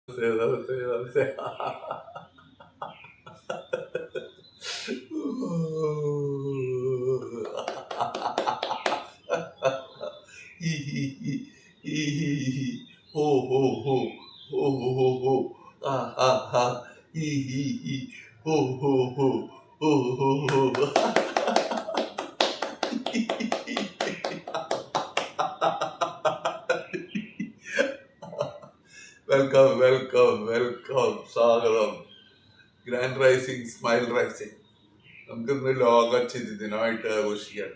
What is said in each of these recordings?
Ho ho ho ho ho ho ah ah ah ho ho ho ho ho ho. Welcome സ്വാഗതം. Grand rising, smile rising. നമുക്കിന്ന് ലോക ചിരി ദിനമായിട്ട് ആഘോഷിക്കാം.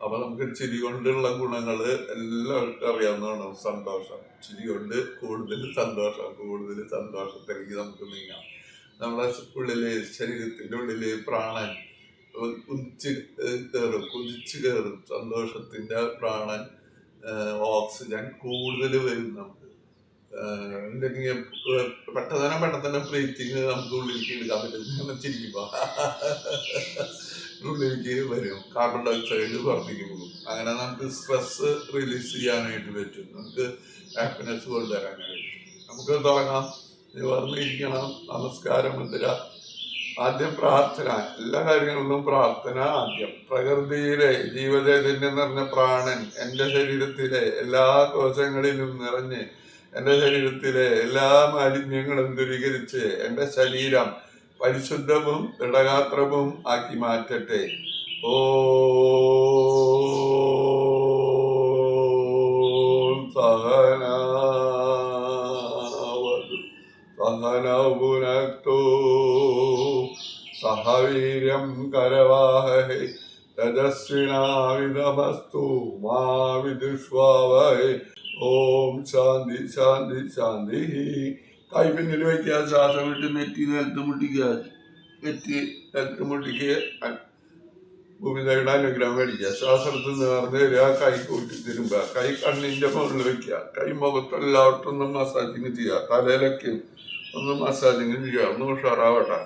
അപ്പൊ നമുക്ക് ചിരി കൊണ്ടുള്ള ഗുണങ്ങള് എല്ലാവർക്കും അറിയാവുന്നതാണ്. സന്തോഷം, ചിരി കൊണ്ട് കൂടുതൽ സന്തോഷത്തിലേക്ക് നമുക്ക് നീങ്ങാം. നമ്മുടെ ഉള്ളില്, ശരീരത്തിന്റെ ഉള്ളില് പ്രാണൻ കുതിച്ചു കയറും. സന്തോഷത്തിന്റെ പ്രാണൻ, ഓക്സിജൻ കൂടുതൽ വരും. നമുക്ക് എന്തെങ്കിലും പെട്ടെന്ന് ബ്രീത്തിങ് നമുക്ക് ഉള്ളിലേക്ക് എടുക്കാൻ പറ്റും. ചിരിക്കുമ്പോ ഉള്ളിലേക്ക് വരും, കാർബൺ ഡയോക്സൈഡ് പുറത്തേക്ക് പോകും. അങ്ങനെ നമുക്ക് സ്ട്രെസ് റിലീസ് ചെയ്യാനായിട്ട് പറ്റും, നമുക്ക് ഹാപ്പിനെസ് കൊണ്ടുവരാനായിട്ട്. നമുക്ക് തുടങ്ങാം. നിവർന്നിരിക്കണം. നമസ്കാരം മുദ്ര. ആദ്യം പ്രാർത്ഥന. എല്ലാ കാര്യങ്ങളിലും പ്രാർത്ഥന ആദ്യം. പ്രകൃതിയിലെ ജീവചൈതന്യം നിറഞ്ഞ പ്രാണൻ എൻ്റെ ശരീരത്തിലെ എല്ലാ കോശങ്ങളിലും നിറഞ്ഞ് എൻ്റെ ശരീരത്തിലെ എല്ലാ മാലിന്യങ്ങളും ദൂരീകരിച്ച് എൻ്റെ ശരീരം പരിശുദ്ധവും ദൃഢഗാത്രവും ആക്കി മാറ്റട്ടെ. ഓം സഹനൗനക്തോ സഹവീര്യം കരവാഹേ തേജസ്വിനാവിധമസ്തു മാ വിദ്വിഷാവഹേ. ഓം ശാന്തി ശാന്തി ശാന്തി. കൈ പിന്നിൽ വയ്ക്കുക. ശ്വാസം വിട്ട് നെറ്റി നിലത്ത് മുട്ടിക്കുക. ഭൂമിയുടെ അനുഗ്രഹം മേടിക്കുക. ശ്വാസത്തിൽ നേർന്ന് വരിക. കൈ കൂട്ടി തിരുമ്പുക. കൈ കണ്ണിന്റെ മുകളിൽ വെക്കുക. കൈ മുഖത്തെല്ലാവട്ടും ഒന്ന് മസാജിങ് ചെയ്യുക. തലയിലൊക്കെ ഒന്ന് മസാജിങ് ചെയ്യുക. ഒന്ന് ഉഷാറാവട്ടെ.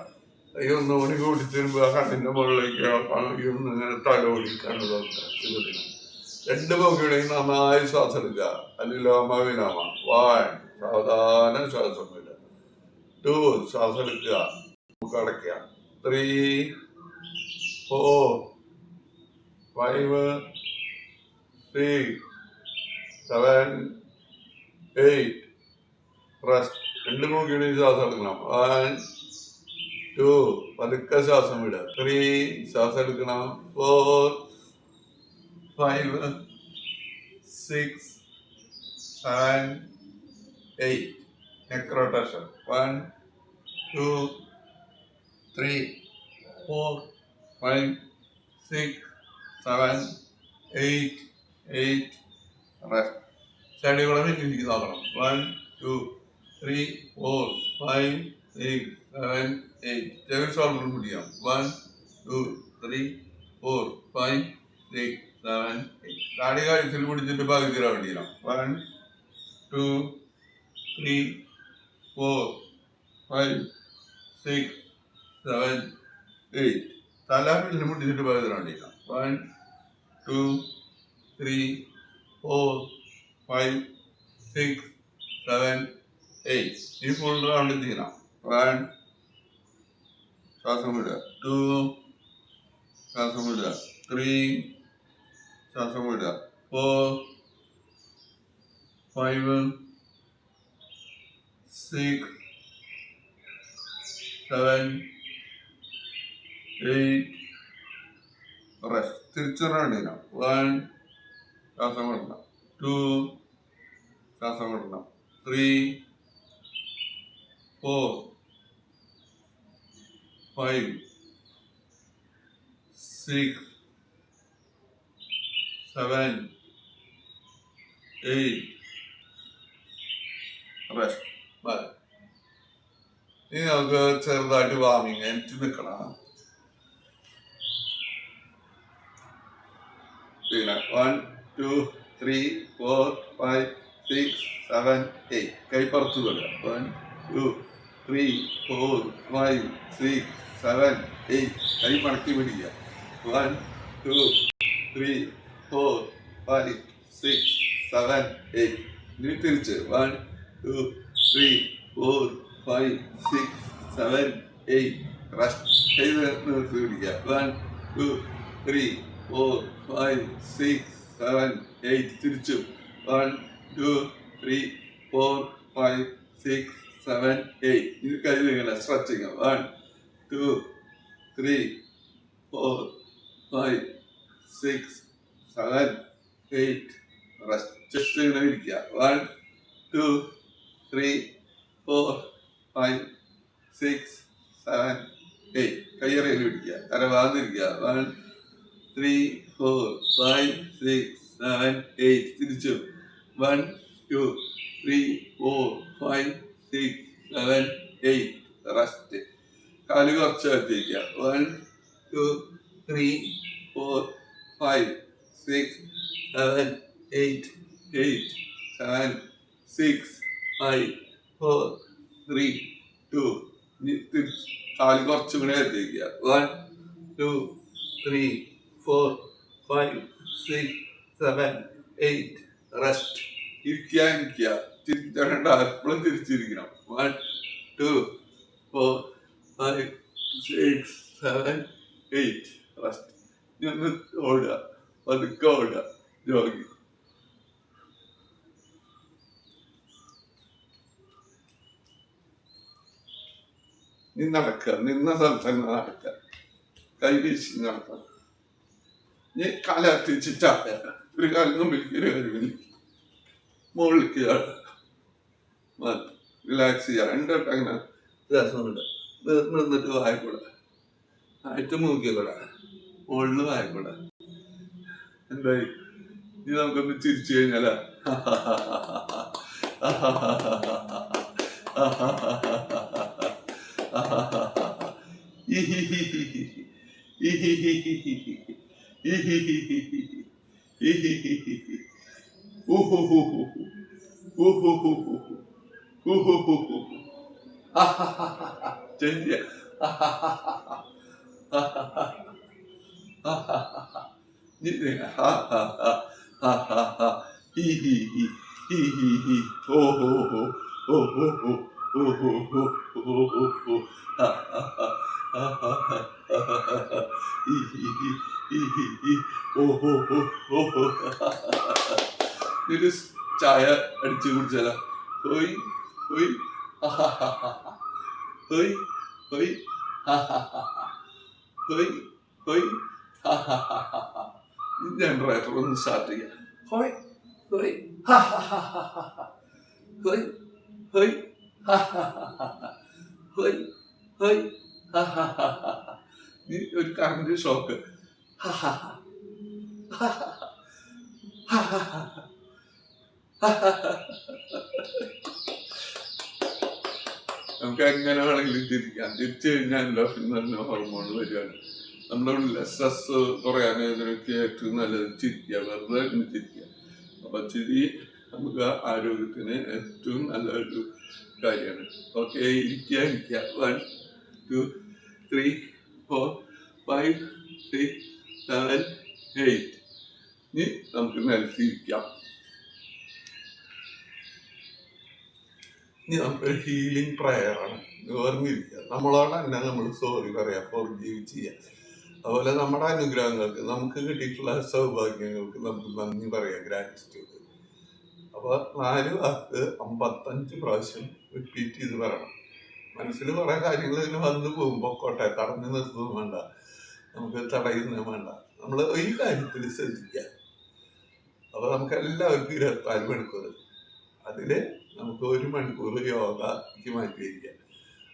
കൈ ഒന്ന് മണി കൂട്ടി തിരുമ്പുക. കണ്ണിന്റെ മുകളിലേക്ക് ഒന്ന് ഇങ്ങനെ തല ഓടിക്കാണ് ശുഭദിനം. രണ്ട് പകുതിയുടെയും നന്നായി ശ്വാസം എടുക്കുക. അല്ലോമ വിലോമ. 1 സാവധാനം ശ്വാസം വിടുക. 2 ശ്വാസം എടുക്കുക. അടയ്ക്കുക. 3 4 5 6 7 8 റെസ്റ്റ്. രണ്ട് പകുതിയുടെയും ശ്വാസം എടുക്കണം. 1 2 പതുക്കെ ശ്വാസം വിടുക. 3 ശ്വാസം എടുക്കണം. 4 5 6 7 8. Neck rotation. 1 2 3 4 5 6 7 8 റെസ്റ്റ്. സ്റ്റഡികളെ എനിക്ക് നോക്കണം. 1 2 3 4 5 6 7 8. ചെവി ഷോൾഡറും പിടിക്കാം. 1 2 3 4 5 6 7 8. താടി കാര്യത്തിൽ പിടിച്ചിട്ട് പകുതി വേണ്ടിയില്ല. 1 2 3 4 5 6 7 8. തല പിന്നിൽ പിടിച്ചിട്ട് പകുതി വേണ്ടിയില്ല. 1 2 3 4 5 6 7 8. ഈ ഫുൾ റൗണ്ട് ചെയ്യണം. 1 ശ്വാസം വിടുക. 2 ശ്വാസം വിടുക. 3 ശ്വാസം വിടുക. 4 5 6 7 8 റെസ്റ്റ്. തിരിച്ചുറണ്ടില്ല. 1 ശ്വാസം വിടണം. 2 ശ്വാസം വിടണം. 3 4 5 6 7 8 റെസ്റ്റ്. ഇനി നമുക്ക് ചെറുതായിട്ട് വാമിങ് എനിക്ക് നിൽക്കണം. 1 2 3 4 5 6 7 8. കൈ പുറത്തു കൊള്ളുക. 1 2 3 4 5 6 7 8. കൈ മടക്കി പിടിക്കുക. 1 2 3 4 5 6 7 8. ഇനി തിരിച്ച് 1 2 3 4, 5, 6, 7, 8. Rest. Kay നിർത്തി പിടിക്കുക. 1, 2, 3, 4, 5, 6, 7, 8. തിരിച്ചു. 1, 2, 3, 4, 5, 6, 7, 8. ഇത് കൈ നീങ്ങല. സ്ട്രെച്ചിങ്. 1, 2, 3, 4, 5, 6, 7, 8. റെസ്റ്റ്. ജസ്റ്റ് ഇങ്ങനെ ഇരിക്കുക. 1, 2, 3, 4, 5, 6, 7, 8. കയ്യറയിൽ പിടിക്കുക. അരവാതിരിക്കുക. 1, 3, 4, 5, 6, 7, 8. തിരിച്ചു. 1, 2, 3, 4, 5, 6, 7, 8. റെസ്റ്റ്. കാല് കുറച്ച് എത്തിക്കുക. 1, 2, 3, 4, 5, 6, 7, 8, 7, 6, 5, 4, 3, 2. കാല് കുറച്ചും കൂടെ എത്തിക്കുക. 1, 2, 3, 4, 5, 6, 7, 8. റെസ്റ്റ്. ഇരിക്കുക. തിരിച്ചിടണ്ട. എപ്പോഴും തിരിച്ചിരിക്കണം. 1, 2, 4, 5, 6, 7, 8. റെസ്റ്റ്. ഇനി ഒന്ന് ഓടുക. പതുക്കെ ഓടുക. ജോഗി. നീ നടക്കുക. നിന്ന സ്ഥലത്ത് തന്നെ നടക്കുക. കൈ വീശി നടക്കുക. നീ കാലത്തിച്ച് ചാടുക. ഒരു കാലം മുമ്പിലേക്ക് ഒരു കാര്യം മുകളിലേക്ക് ചാടുക. റിലാക്സ് ചെയ്യുക. രണ്ടോട്ട് അങ്ങനെ രസമുണ്ട്. നിന്നിട്ട് വായക്കൂടെ. ആയിട്ട് മൂക്കിക്കൂടെ. മുകളിൽ വായക്കൂടെ. എന്തായി? ഇനി നമുക്കൊന്ന് ചിരിച്ചു കഴിഞ്ഞാലോ? ഒരു ചായ അടിച്ചു കുടിച്ചാലോ? ഹോയ് ഹോയ് ഹോയ് ഹോയ് ഹോയ് ഹോയ്. ജനറേറ്റർ ഒന്ന് സ്റ്റാർട്ട് ചെയ്യാം. ഹോയ് ഹോയ് ഹോയ് ഹോയ് ഹോയ് ഹോയ്. ഒരു കറണ്ട് ഷോക്ക്. നമുക്ക് എങ്ങനെ വേണമെങ്കിലും തിരിക്കാം. തിരിച്ചു കഴിഞ്ഞാൽ എൻഡോർഫിൻ തന്നെ ഹോർമോൺ വരികയാണ്. നമ്മുടെ ഉള്ളിലെ സ്ട്രെസ് കുറയാൻ ഇതിനൊക്കെ ഏറ്റവും നല്ലത് ചിരിക്കുക. വെറുതെ ചിരിക്കുക. അപ്പൊ ചിരി നമുക്ക് ആരോഗ്യത്തിന് ഏറ്റവും നല്ലൊരു കാര്യമാണ്. ഓക്കെ, ഇരിക്കുക. 1, 2, 3, 4, 5, 6, 7, 8. ഇനി നമുക്ക് നിലത്തിരിക്കാം. ഇനി നമുക്കൊരു ഹീലിംഗ് പ്രയറാണ്. ഓർമ്മിരിക്കുക. നമ്മളോട് തന്നെ നമ്മൾ സോറി പറയാം, ഫോർഗീവ് ചെയ്യാം. അതുപോലെ നമ്മുടെ അനുഗ്രഹങ്ങൾക്ക്, നമുക്ക് കിട്ടിയിട്ടുള്ള സൗഭാഗ്യങ്ങൾക്ക് നമുക്ക് നന്ദി പറയാം, ഗ്രാറ്റിറ്റ്യൂഡ്. അപ്പോൾ 4 വാക്ക് 55 പ്രാവശ്യം റിപ്പീറ്റ് ചെയ്ത് പറയണം. മനസ്സിൽ കുറെ കാര്യങ്ങൾ ഇതിന് വന്നു പോകുമ്പോൾ കോട്ടെ തടഞ്ഞു നിർത്തുന്നത് വേണ്ട, നമുക്ക് തടയുന്നത് വേണ്ട. നമ്മൾ ഈ കാര്യത്തിൽ ശ്രദ്ധിക്കുക. അപ്പോൾ നമുക്ക് എല്ലാവർക്കും 24 മണിക്കൂർ, അതിൽ നമുക്ക് 1 മണിക്കൂർ യോഗയ്ക്ക് മാറ്റി വയ്ക്കുക.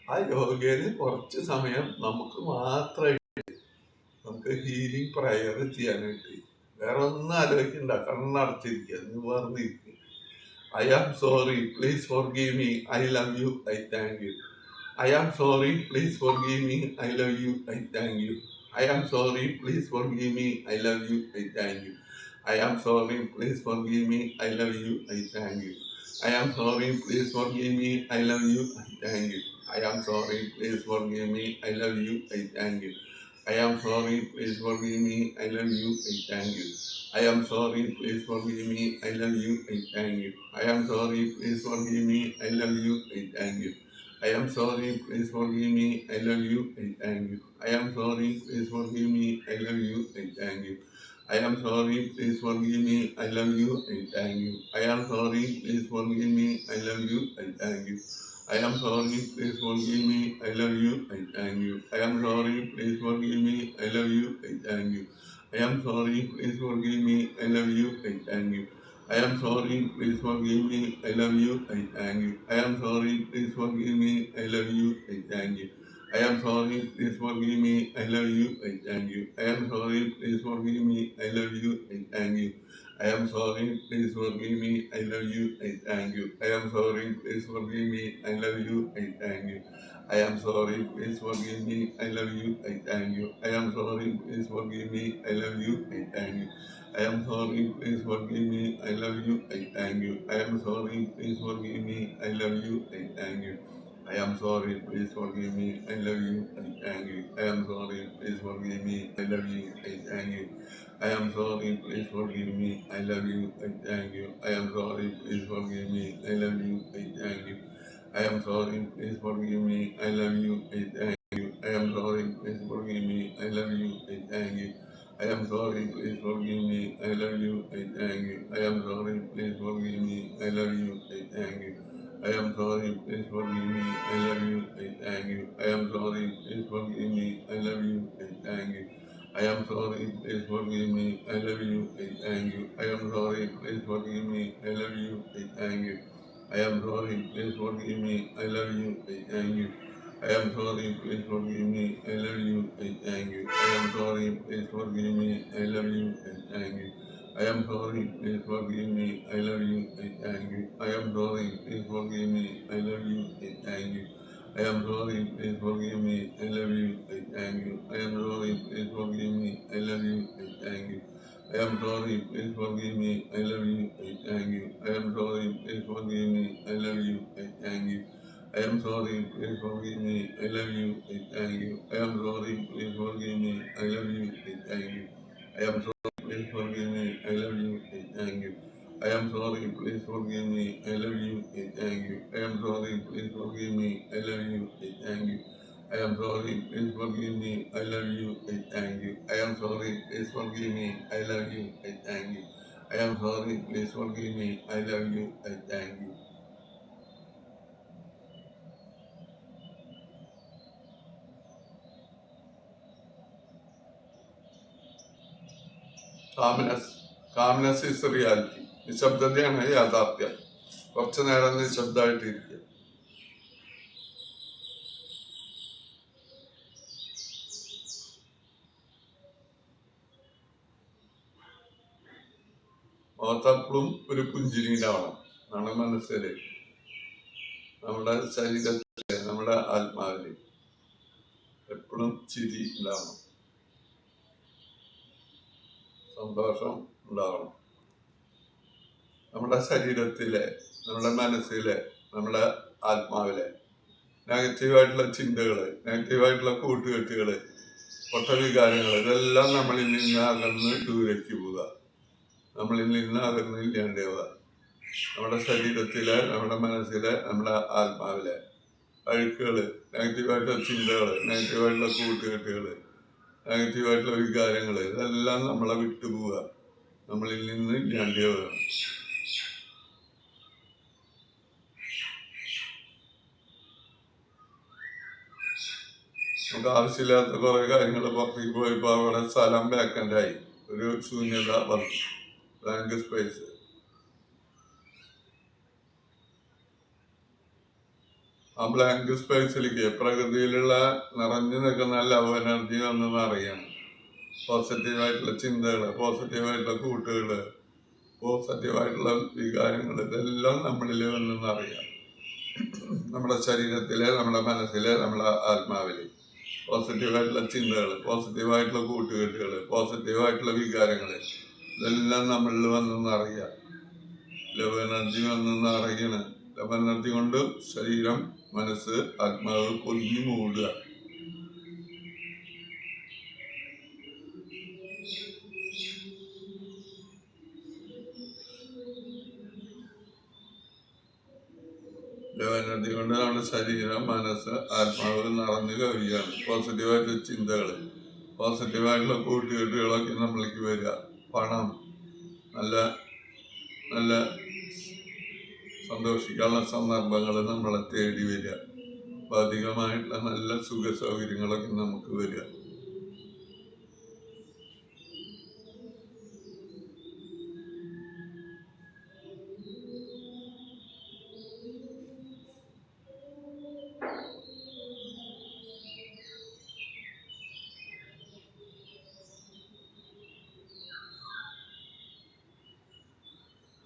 ആ യോഗയിൽ കുറച്ച് സമയം നമുക്ക് മാത്രമായിട്ട് നമുക്ക് ഹീലിംഗ് പ്രയർ ചെയ്യാനായിട്ട്. വേറെ ഒന്നും ആലോചിക്കണ്ട, കണ്ണടച്ചിരിക്കുക, നിവർന്നിരിക്കുക. I am sorry, please forgive me, I love you, I thank you. I am sorry, please forgive me, I love you, I thank you. I am sorry, please forgive me, I love you, I thank you. I am sorry, please forgive me, I love you, I thank you. I am sorry, please forgive me, I love you, I thank you. I am sorry, please forgive me, I love you, I thank you. I am sorry, please forgive me, I love you, I thank you. I am sorry, please forgive me, I love you, I thank you. I am sorry, please forgive me, I love you, I thank you. I am sorry, please forgive me, I love you, I thank you. I am sorry, please forgive me, I love you, I thank you. I am sorry, please forgive me, I love you, I thank you. I am sorry, please forgive me, I love you, I thank you. I am sorry, please forgive me, I love you, I thank you. I am sorry, please forgive me, I love you, I thank you. I am sorry, please forgive me, I love you, I thank you. I am sorry, please forgive me, I love you, I thank you. I am sorry, please forgive me, I love you, I thank you. I am sorry, please forgive me, I love you, I thank you. I am sorry, please forgive me, I love you, I thank you. I am sorry, please forgive me, I love you, I thank you. I am sorry, please forgive me, I love you, I thank you. I am sorry, please forgive me, I love you, I thank you. I am sorry, please forgive me, I love you, I thank you. I am sorry, please forgive me, I love you, I thank you. I am sorry, please forgive me, I love you, I thank you. I am sorry, please forgive me, I love you, I thank you. I am sorry, please forgive me, I love you, I thank you. I am sorry, please forgive me, I love you, I thank you. I am sorry, please forgive me, I love you, I thank you. I am sorry, please forgive me, I love you, I thank you. I am sorry, please forgive me, I love you, I thank you. I am sorry, please forgive me, I love you, I thank you. I am sorry, please forgive me, I love you, I thank you. I am sorry, please forgive me, I love you, I thank you. I am sorry, please forgive me, I love you, I thank you. I am sorry, please forgive me, I love you, I thank you. I am sorry, please forgive me, I love you, I thank you. I am sorry, please forgive me, I love you, I thank you. I am sorry, please forgive me, I love you, I thank you. I am sorry, please forgive me, I love you, I thank you. I am sorry, please forgive me, I love you, I thank you. I am sorry, please forgive me, I love you, I thank you. I am sorry, please forgive me, I love you, I thank you. I am sorry, please forgive me, I love you, I thank you. I am sorry, please forgive me, I love you, I thank you. I am sorry, please forgive me, I love you, I thank you. I am sorry, please forgive me, I love you, I thank you. I am sorry, please forgive me, I love you, I thank you. I am sorry, please forgive me, I love you, I thank you. I am sorry, please forgive me, I love you, I thank you. I am sorry, please forgive me, I love you, I thank you. I am sorry, please forgive me, I love you, I thank you. I am sorry, please forgive me, I love you, I thank you. I am sorry, please forgive me, I love you, I thank you. Calmness calmness is reality. നിശബ്ദതയാണ് യാഥാർത്ഥ്യം. കുറച്ചു നേരം നിശബ്ദമായിട്ടിരിക്കുക. മുഖത്തപ്പോഴും ഒരു പുഞ്ചിരി ഉണ്ടാവണം. നമ്മുടെ മനസ്സിൽ, നമ്മുടെ ശരീരത്തിൽ, നമ്മുടെ ആത്മാവിൽ എപ്പോഴും ചിരി ഉണ്ടാവണം, സന്തോഷം ഉണ്ടാവണം. നമ്മുടെ ശരീരത്തിലെ, നമ്മുടെ മനസ്സിലെ, നമ്മുടെ ആത്മാവിലെ നെഗറ്റീവായിട്ടുള്ള ചിന്തകൾ, നെഗറ്റീവായിട്ടുള്ള കൂട്ടുകെട്ടുകൾ, പൊട്ടവികാരങ്ങൾ, ഇതെല്ലാം നമ്മളിൽ നിന്ന് അകന്ന് ദൂരേക്ക് പോവുക, നമ്മളിൽ നിന്ന് അകന്ന് ഇല്ലാണ്ടാവുക. നമ്മുടെ ശരീരത്തിലെ, നമ്മുടെ മനസ്സിലെ, നമ്മുടെ ആത്മാവിലെ അഴുക്കുകൾ, നെഗറ്റീവായിട്ടുള്ള ചിന്തകൾ, നെഗറ്റീവായിട്ടുള്ള കൂട്ടുകെട്ടുകൾ, നെഗറ്റീവായിട്ടുള്ള വികാരങ്ങൾ, ഇതെല്ലാം നമ്മളെ വിട്ടുപോവുക, നമ്മളിൽ നിന്ന് ഇല്ലാണ്ടാവുക. നമുക്ക് ആവശ്യമില്ലാത്ത കുറേ കാര്യങ്ങൾ പുറത്തേക്ക് പോയപ്പോൾ അവിടെ സ്ഥലം വേക്കൻ്റായി, ഒരു ശൂന്യത വന്നു, ബ്ലാങ്ക് സ്പേസ്. ആ ബ്ലാങ്ക് സ്പേസിലേക്ക് പ്രകൃതിയിലുള്ള നിറഞ്ഞു നിൽക്കുന്ന ലവ് എനർജി ഒന്നും അറിയണം. പോസിറ്റീവായിട്ടുള്ള ചിന്തകൾ, പോസിറ്റീവായിട്ടുള്ള കൂട്ടുകൾ, പോസിറ്റീവായിട്ടുള്ള വികാരങ്ങൾ, ഇതെല്ലാം നമ്മളിൽ വന്നെന്ന് അറിയാം. നമ്മുടെ ശരീരത്തിലെ, നമ്മുടെ മനസ്സിലെ, നമ്മുടെ ആത്മാവിൽ പോസിറ്റീവായിട്ടുള്ള ചിന്തകൾ, പോസിറ്റീവായിട്ടുള്ള കൂട്ടുകെട്ടുകൾ, പോസിറ്റീവായിട്ടുള്ള വികാരങ്ങൾ, ഇതെല്ലാം നമ്മളിൽ വന്നെന്ന് അറിയാം. ലവ് എനർജി വന്നെന്ന് അറിയണം. ലവ് എനർജി കൊണ്ട് ശരീരം, മനസ്സ്, ആത്മാവ് പൊതിഞ്ഞു മൂടുക. ശാന്തി കൊണ്ട് നമ്മുടെ ശരീരം, മനസ്സ്, ആത്മാവ് നിറഞ്ഞു കവിയാണ്. പോസിറ്റീവായിട്ടുള്ള ചിന്തകൾ, പോസിറ്റീവായിട്ടുള്ള കൂട്ടുകെട്ടുകളൊക്കെ നമ്മൾക്ക് വരിക. പണം, നല്ല നല്ല സന്തോഷിക്കാനുള്ള സന്ദർഭങ്ങൾ നമ്മളെ തേടി വരിക. അധികമായിട്ടുള്ള നല്ല സുഖ സൗകര്യങ്ങളൊക്കെ നമുക്ക് വരിക.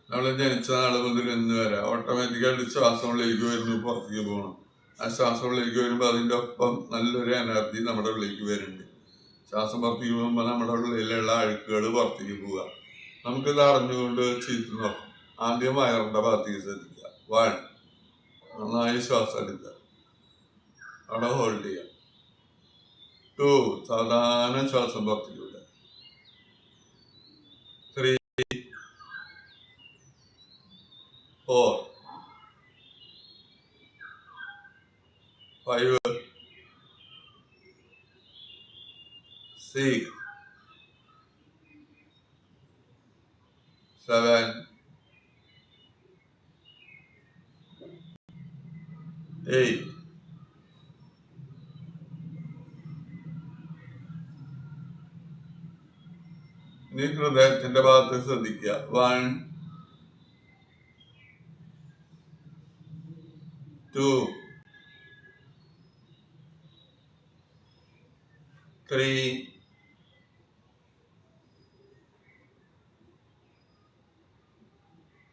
നമ്മൾ ജനിച്ച നാൾ മുതൽ ഇന്ന് വരെ ഓട്ടോമാറ്റിക്കായിട്ട് ശ്വാസം ഉള്ളിലേക്ക് വരുന്നു, പുറത്തേക്ക് പോകണം. ആ ശ്വാസം ഉള്ളിലേക്ക് വരുമ്പോൾ അതിൻ്റെ ഒപ്പം നല്ലൊരു എനർജി നമ്മുടെ ഉള്ളിലേക്ക് വരുന്നുണ്ട്. ശ്വാസം പുറത്തേക്ക് പോകുമ്പോൾ നമ്മുടെ ഉള്ളിലുള്ള അഴുക്കുകൾ പുറത്തേക്ക് പോവുക. നമുക്കിത് അറിഞ്ഞുകൊണ്ട് ചെയ്തു നോക്കാം. ആദ്യം വയറിൻ്റെ ഭാഗത്തേക്ക് ശ്രദ്ധിക്കുക. നന്നായി ശ്വാസം എടുക്കുക, അവിടെ ഹോൾഡ് ചെയ്യുക. 2 സാധാരണ ശ്വാസം പുറത്തേക്ക് വിടുക. 3 4 5 6 7 8 ഇനി ഹൃദയത്തിന്റെ ഭാഗത്ത് ശ്രദ്ധിക്കുക. 1 2 3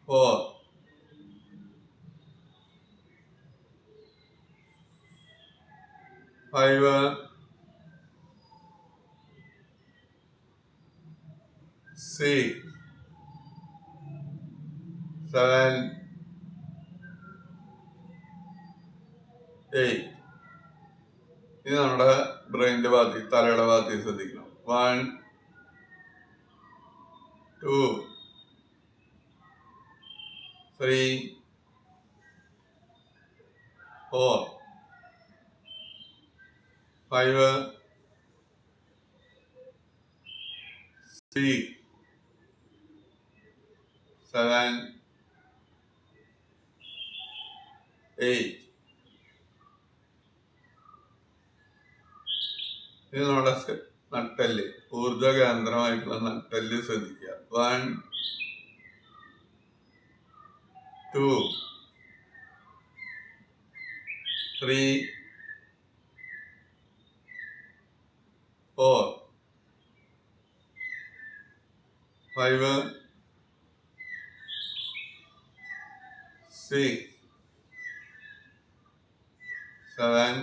4 5 6 7 8 ഇനി നമ്മുടെ ബ്രെയിനിന്റെ ഭാഗത്തേക്ക്, തലയുടെ ഭാഗത്തേക്ക് ശ്രദ്ധിക്കണം. 1 2 3 4 5 6 7 8 ഇത് നമ്മുടെ നട്ടെല്ല്, ഊർജ കേന്ദ്രമായിട്ടുള്ള നട്ടെല്ല് ശ്രദ്ധിക്കുക. 1 2 3 4 5 6 7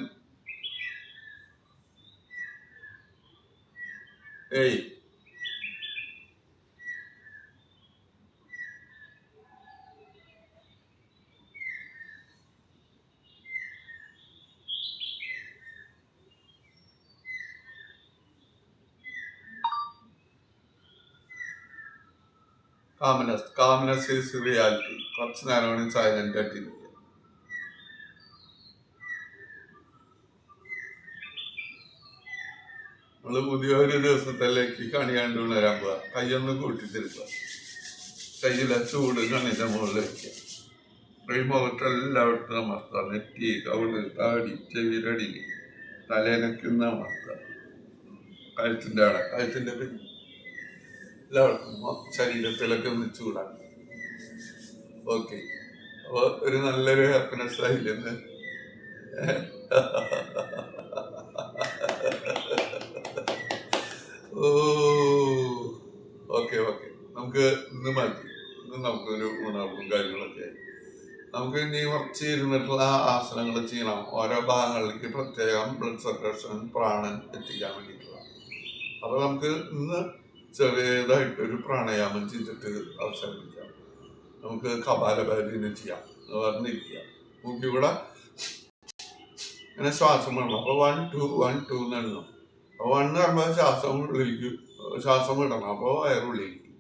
8 കാംനെസ് ഈസ് റിയാലിറ്റി. കുറച്ച് നേരം കൂടി സൈലന്റ് ആയിട്ടിരിക്കുക. നമ്മള് പുതിയൊരു ദിവസത്തിലേക്ക് കണി കണ്ടു ഉണരാൻ പോവാ. കൈയൊന്ന് കൂട്ടിത്തിരിക്കുക. കയ്യിലെ ചൂട് കണ്ണിന്റെ മുകളിൽ വയ്ക്കുക. മുഖത്തെല്ലായിടത്തും അമർത്തുക. നെറ്റി, കവിള്, താടി, ചെവിരടി, തലേനക്കുന്ന അമർത്തുക. കഴുത്തിന്റെ അവിടെ, കഴുത്തിന്റെ എല്ലായിടത്തും ശരീരത്തിലൊക്കെ ഒന്ന് ചൂടാക്കുക. ഓക്കെ, അപ്പൊ ഒരു നല്ലൊരു ഹാപ്പിനെസ് ആയില്ലെന്ന്. ഓക്കെ നമുക്ക് ഇന്ന് മാറ്റി. ഇന്ന് നമുക്കൊരു ഉണർവും കാര്യങ്ങളൊക്കെ ആയി. നമുക്ക് ഇനി കുറച്ച് ഇരുന്നിട്ടുള്ള ആസനങ്ങൾ ചെയ്യണം. ഓരോ ഭാഗങ്ങളിലേക്ക് പ്രത്യേകം ബ്ലഡ് സർക്കുലേഷൻ, പ്രാണൻ എത്തിക്കാൻ വേണ്ടിയിട്ടുള്ള. അപ്പൊ നമുക്ക് ഇന്ന് ചെറിയതായിട്ടൊരു പ്രാണായാമം ചെയ്തിട്ട് അവസാനിപ്പിക്കാം. നമുക്ക് കപാലഭാതിനെ ചെയ്യാം. പറഞ്ഞിരിക്കുക. മൂക്കിലൂടെ ഇങ്ങനെ ശ്വാസം വിടണം. അപ്പൊ 1 2 1 2 എന്നെണ്ണം. 1 പറയുമ്പോൾ ശ്വാസം വിടണം. അപ്പോൾ വയറുള്ളിലേക്ക്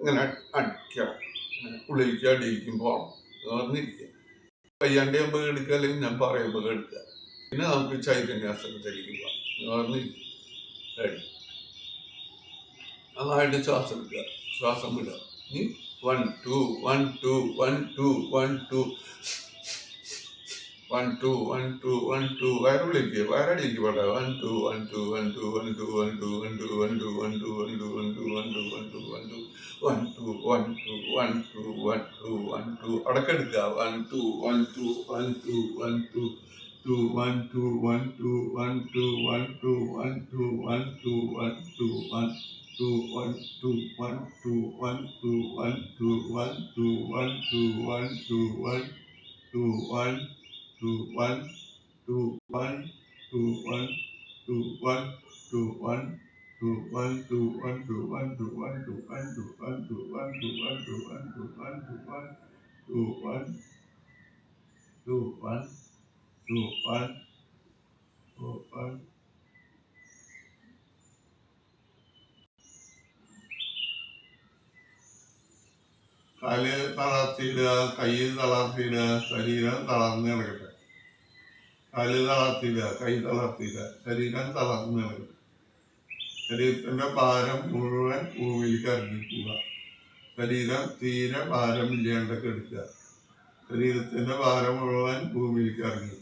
ഇങ്ങനെ അടിക്കണം. ഉള്ളിലേക്ക് അടിയിലേക്കും പോകണം. പറഞ്ഞിരിക്കുക. കയ്യാണ്ടിയാകുമ്പോൾ എടുക്കുക, അല്ലെങ്കിൽ ഞാൻ പറയുമ്പോൾ എടുക്കുക. പിന്നെ നമുക്ക് ചൈതന്യാസനത്തിലേക്ക് പോകാം. റെഡി. നന്നായിട്ട് ശ്വാസം എടുക്കുക, ശ്വാസം വിടുക. 1 2 1 2 1 2 1 2 1 2 1 2 1 2 വയറുള്ളിലേക്ക് വയറടിയിലേക്ക് പാടാ. 1 2 1 2 1 2 1 2 1 2 1 2 1 2 1 2 1 2 1 2 1 2 1 2 1 2 1 2 1 2 1 2 1 2 1 2 അടക്കെടുക്കുക. 1 2 1 2 1 2 1 2 2 1 2 1 2 1 2 1 2 1 2 1 2 1 2 1 2 1 2 1 2 1 2 1 2 1 2 1 2 1 2 1 2 1 2 1 2 1 2 1 2 1 2 1 2 1 2 1 2 1 2 1 2 1 2 1 2 1 2 1 2 1 2 1 2 1 2 1 2 1 2 1 2 1. കാല് തളർത്തിയിടുക, കൈ തളർത്തിയിടുക, ശരീരം തളർന്ന് കിടക്കട്ടെ. കാല് തളർത്തിയിടുക, കൈ തളർത്തിയിടുക, ശരീരം തളർന്ന് കിടക്കട്ടെ. ശരീരത്തിന്റെ ഭാരം മുഴുവൻ ഭൂമിയിലേക്ക് ഇറങ്ങിക്കുക. ശരീരം തീരെ ഭാരമില്ലാണ്ടൊക്കെ എടുക്കുക. ശരീരത്തിന്റെ ഭാരം മുഴുവൻ ഭൂമിയിലേക്ക് ഇറങ്ങിക്കുക.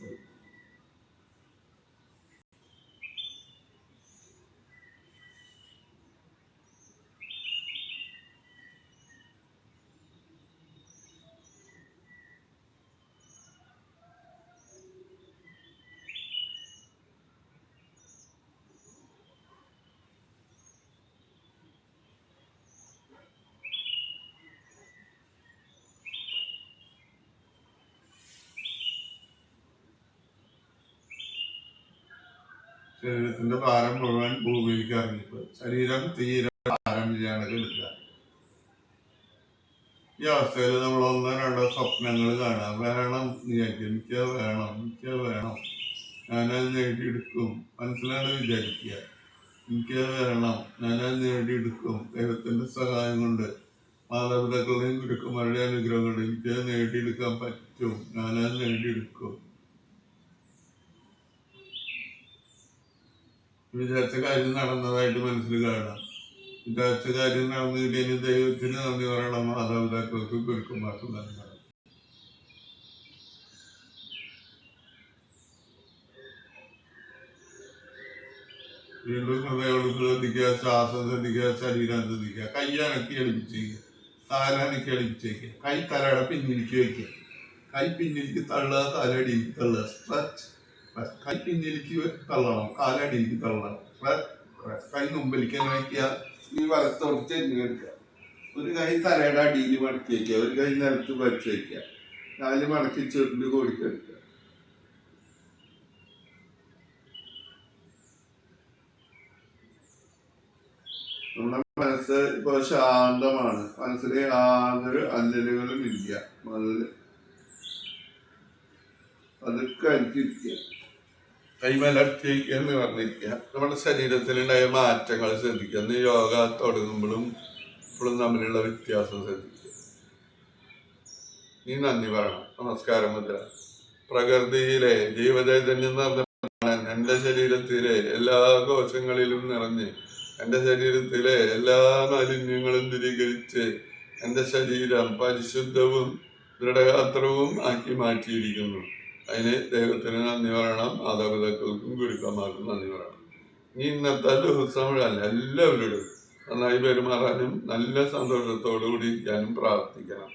ശരീരത്തിന്റെ ഭാരം മുഴുവൻ ഭൂമിയിലേക്ക് ഇറങ്ങിപ്പോയി. ശരീരം തീരെ ഭാരമില്ലാണ്ട് എടുക്കുക. ഈ അവസ്ഥയിൽ നമ്മൾ ഒന്നോ രണ്ടോ സ്വപ്നങ്ങൾ കാണാം. വേണം വിചാരിക്കും, എനിക്ക് വേണം, എനിക്ക് വേണം, ഞാനത് നേടിയെടുക്കും, മനസ്സിലാണ് വിചാരിക്കുക. എനിക്ക് വേണം, ഞാനത് നേടിയെടുക്കും, ദൈവത്തിന്റെ സഹായം കൊണ്ട്, മാതാപിതാക്കളുടെയും ഗുരുക്കന്മാരുടെ അനുഗ്രഹം കൊണ്ട് എനിക്കത് നേടിയെടുക്കാൻ പറ്റും, ഞാനത് നേടിയെടുക്കും. വിചാരിച്ച കാര്യം നടന്നതായിട്ട് മനസ്സിൽ കാണാം. വിചാരിച്ച കാര്യം നടന്നു കിട്ടിയതിന് ദൈവത്തിന് നന്ദി പറയണം, മാതാപിതാക്കൾക്കും ഗുരുക്കന്മാർക്കും നന്ദി പറയണം. വീണ്ടും ഹൃദയോട് ശ്രദ്ധിക്കുക, ശ്വാസം ശ്രദ്ധിക്കുക, ശരീരം ശ്രദ്ധിക്കുക. കൈ അനക്കി എളിപ്പിച്ചേക്കുക, തല അനക്കി എളിപ്പിച്ചേക്കുക. കൈ തലയുടെ പിന്നിലേക്ക് വയ്ക്കുക. കൈ പിന്നിലേക്ക് തള്ളുക, തലടിയിലേക്ക് തള്ളുക. സ്ട്രെച്ച്. കൈ പിന്നിലേക്ക് തള്ളണം, കാലടിയിലേക്ക് തള്ളണം. കൈ മുമ്പിലേക്ക് വയ്ക്കുക. ഈ വലത്തോട്ട് ചെരിഞ്ഞെടുക്കുക. ഒരു കൈ തലയുടെ അടിയിൽ മടക്കി വയ്ക്കുക, ഒരു കൈ നിലത്ത് വരച്ച് വയ്ക്കുക. കാല് മടക്കി ചെറുണ്ട് കൊടുക്കെടുക്കുക. നമ്മുടെ മനസ്സ് ഇപ്പൊ ശാന്തമാണ്. മനസ്സിൽ യാതൊരു അല്ലലുകളും ഇല്ല. അതൊക്കെ അനുസരിക്കുക. കൈമലർത്തിക്കുക എന്ന് പറഞ്ഞിരിക്കുക. നമ്മുടെ ശരീരത്തിലുണ്ടായ മാറ്റങ്ങൾ ശ്രദ്ധിക്കുക. അന്ന് യോഗ തുടങ്ങുമ്പോഴും ഇപ്പോഴും തമ്മിലുള്ള വ്യത്യാസം ശ്രദ്ധിക്കുക. നീ നന്ദി പറയണം. നമസ്കാരം മുദ്ര. പ്രകൃതിയിലെ ജീവചൈതന്യം നിറഞ്ഞ എൻ്റെ ശരീരത്തിലെ എല്ലാ കോശങ്ങളിലും നിറഞ്ഞ് എൻ്റെ ശരീരത്തിലെ എല്ലാ മാലിന്യങ്ങളും ദൂരീകരിച്ച് എൻ്റെ ശരീരം പരിശുദ്ധവും ദൃഢഗാത്രവും ആക്കി മാറ്റിയിരിക്കുന്നു. അതിന് ദൈവത്തിന് നന്ദി പറയണം, മാതാപിതാക്കൾക്കും ഗുരുക്കന്മാർക്കും നന്ദി പറയണം. നീ ഇന്നത്തെ ദിവസം മുഴുവൻ എല്ലാവരോടും നന്നായി പെരുമാറാനും നല്ല സന്തോഷത്തോടു കൂടി ഇരിക്കാനും പ്രാർത്ഥിക്കണം.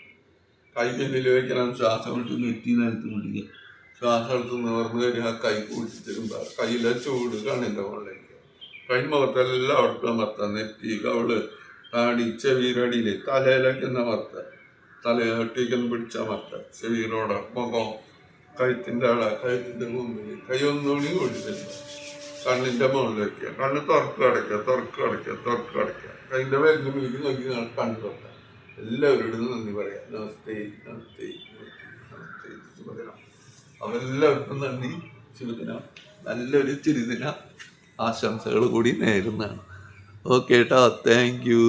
കൈ പിന്നിൽ വയ്ക്കണം. ശ്വാസം എടുത്ത് നെറ്റി നിലത്ത് പിടിക്കുക. ശ്വാസം എടുത്ത് നിവർന്ന് വരിക. കൈ കൂട്ടിച്ചിരുമ്പോ കയ്യിലെ ചൂട് കണ്ണിൻ്റെ മുകളിലേക്ക്. കൈ മുഖത്തെല്ലാം അവിടുത്തെ അമർത്താം. നെറ്റി, കവള്, താടി, ചെവിയിലടിയിൽ, തലയിലേക്ക് അമർത്തുക. തലയൊട്ടിക്കൊന്ന് പിടിച്ചമർത്തുക. ചെവിയിലോടെ മുഖം, കഴുത്തിൻ്റെ അവിടെ, കഴുത്തിൻ്റെ മുമ്പിൽ കൈ ഒന്നുകൂടി കൂട്ടിച്ചിരുന്നു. കണ്ണിൻ്റെ മുകളിൽ വയ്ക്കുക. കണ്ണ് തുറക്കടയ്ക്കുക, തുറക്കടയ്ക്കുക, തുറക്കടയ്ക്കുക. കൈൻ്റെ വരുന്ന വീട് നോക്കി കണ്ണ് തുറക്കുക. എല്ലാവരോടും നന്ദി പറയാം. നമസ്തേ, നമസ്തേ, നമസ്തേ, ശുഭദിനം. അവരെല്ലാവർക്കും നന്ദി. ശുഭദിനം. നല്ലൊരു തിരുദിന ആശംസകൾ കൂടി നേരുന്നതാണ്. ഓക്കെ കേട്ടോ. Thank you.